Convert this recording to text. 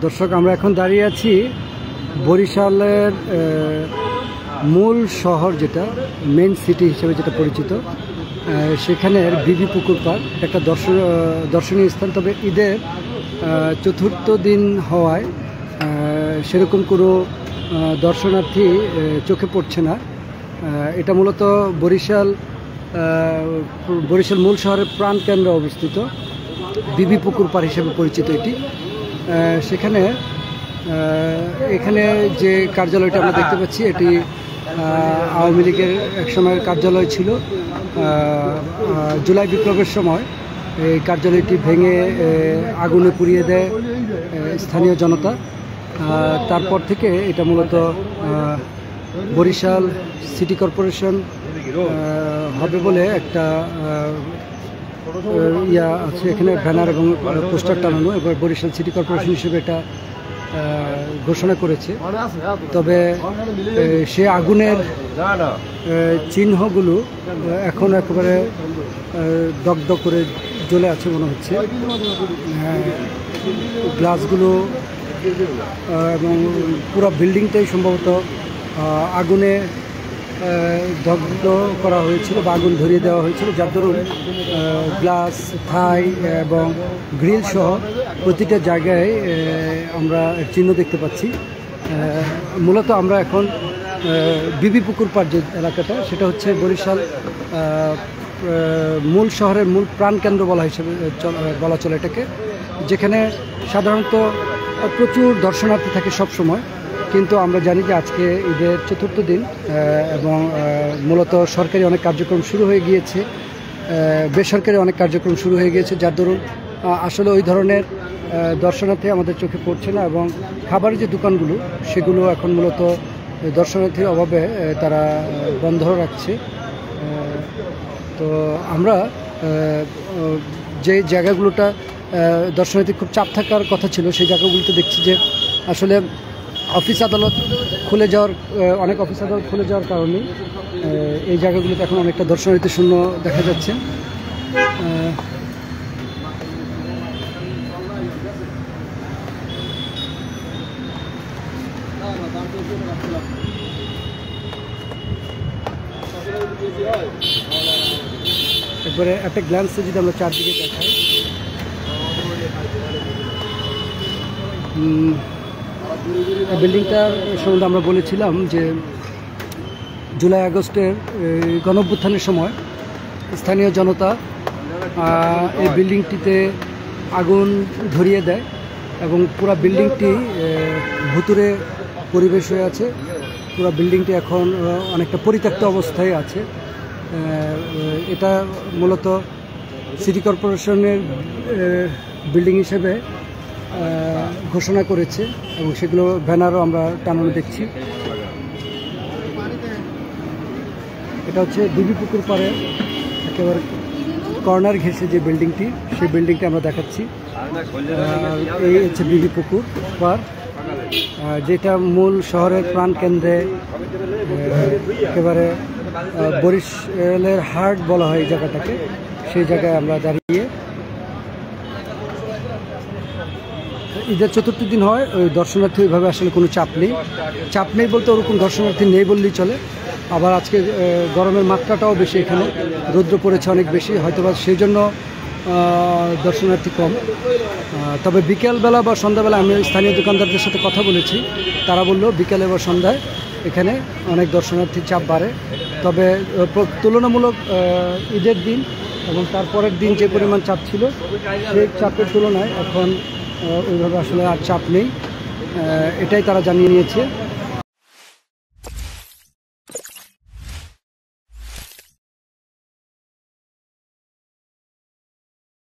দর্শক, আমরা এখন দাঁড়িয়ে আছি বরিশালের মূল শহর, যেটা মেন সিটি হিসেবে যেটা পরিচিত, সেখানের বিবি পুকুর পাড় একটা দর্শনীয় স্থান। তবে ঈদের চতুর্থ দিন হওয়ায় সেরকম কোনো দর্শনার্থী চোখে পড়ছে না। এটা মূলত বরিশাল মূল শহরের প্রাণকেন্দ্রে অবস্থিত বিবি পুকুর পাড় হিসেবে পরিচিত এটি। সেখানে এখানে যে কার্যালয়টা আমরা দেখতে পাচ্ছি, এটি আওয়ামী লীগের একসময়ের কার্যালয় ছিল। জুলাই বিপ্লবের সময় এই কার্যালয়টি ভেঙে আগুনে পুড়িয়ে দেয় স্থানীয় জনতা। তারপর থেকে এটা মূলত বরিশাল সিটি কর্পোরেশন হবে বলে একটা আছে, এখানে ব্যানার এবং পোস্টার টানানো, এবার বরিশাল সিটি কর্পোরেশন হিসেবে এটা ঘোষণা করেছে। তবে সে আগুনের চিহ্নগুলো এখন একেবারে দগ্ধ করে জ্বলে আছে মনে হচ্ছে। গ্লাসগুলো এবং পুরো বিল্ডিংটাই সম্ভবত আগুনে দগ্ধ করা হয়েছিল বা আগুন ধরিয়ে দেওয়া হয়েছিল, যার দরুন গ্লাস, থাই এবং গ্রিল সহ প্রতিটা জায়গায় আমরা চিহ্ন দেখতে পাচ্ছি। মূলত আমরা এখন বিবি পুকুর পাড় যে এলাকাটা, সেটা হচ্ছে বরিশাল মূল শহরের মূল প্রাণকেন্দ্র বলা চলে এটাকে, যেখানে সাধারণত প্রচুর দর্শনার্থী থাকে সব সময়। কিন্তু আমরা জানি যে আজকে ঈদের চতুর্থ দিন এবং মূলত সরকারি অনেক কার্যক্রম শুরু হয়ে গিয়েছে, বেসরকারি অনেক কার্যক্রম শুরু হয়ে গিয়েছে, যার দরুন আসলে ওই ধরনের দর্শনার্থী আমাদের চোখে পড়ছে না। এবং খাবারের যে দোকানগুলো, সেগুলো এখন মূলত দর্শনার্থীর অভাবে তারা বন্ধ রাখছে। তো আমরা যে জায়গাগুলোটা দর্শনার্থী খুব চাপ থাকার কথা ছিল, সেই জায়গাগুলোতে দেখছি যে আসলে অফিস আদালত খুলে যাওয়ার কারণে এই জায়গাগুলোতে এখন অনেকটা দর্শনার্থী শূন্য দেখা যাচ্ছে। একবারে একটা গ্ল্যান্সে যদি আমরা চারদিকে দেখাই, বিল্ডিংটার সম্বন্ধে আমরা বলেছিলাম যে জুলাই আগস্টের গণঅভ্যুত্থানের সময় স্থানীয় জনতা এই বিল্ডিংটিতে আগুন ধরিয়ে দেয় এবং পুরো বিল্ডিংটি ভুতুড়ে পরিবেশ হয়ে আছে। পুরো বিল্ডিংটি এখন অনেকটা পরিত্যক্ত অবস্থায় আছে। এটা মূলত সিটি কর্পোরেশনের বিল্ডিং হিসেবে ঘোষণা করেছে এবং সেগুলো ব্যানারও আমরা টানানো দেখছি। এটা হচ্ছে বিবি পুকুর পাড়ে একেবারে কর্নার ঘেঁষে যে বিল্ডিংটি, সেই বিল্ডিংটি আমরা দেখাচ্ছি। এই হচ্ছে বিবি পুকুর পাড়, যেটা মূল শহরের প্রাণকেন্দ্রে, একেবারে বরিশালের হার্ট বলা হয় এই জায়গাটাকে। সেই জায়গায় আমরা দাঁড়িয়ে, ঈদের চতুর্থ দিন হয়, ওই দর্শনার্থী ওইভাবে আসলে কোনো চাপ নেই বলতে ওরকম দর্শনার্থী নেই বললেই চলে। আবার আজকে গরমের মাত্রাটাও বেশি, এখানে রৌদ্র পড়েছে অনেক বেশি, হয়তোবা সেই জন্য দর্শনার্থী কম। তবে বিকেলবেলা বা সন্ধ্যাবেলা আমি স্থানীয় দোকানদারদের সাথে কথা বলেছি, তারা বললো বিকেলে বা সন্ধ্যায় এখানে অনেক দর্শনার্থীর চাপ বাড়ে। তবে তুলনামূলক ঈদের দিন এবং তারপরের দিন যে পরিমাণ চাপ ছিল, সেই চাপের তুলনায় এখন ওইভাবে আসলে আর চাপ নেই, এটাই তারা জানিয়ে নিয়েছে।